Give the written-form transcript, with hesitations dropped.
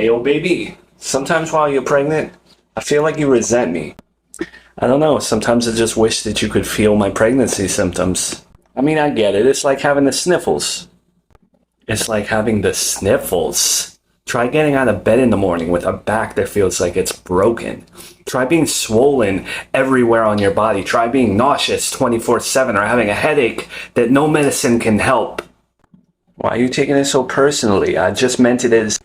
Ayo, baby. Sometimes while you're pregnant, I feel like you resent me. I don't know, sometimes I just wish that you could feel my pregnancy symptoms. I mean, I get it. It's like having the sniffles. It's like having the sniffles. Try getting out of bed in the morning with a back that feels like it's broken. Try being swollen everywhere on your body. Try being nauseous 24/7 or having a headache that no medicine can help. Why are you taking it so personally? I just meant it as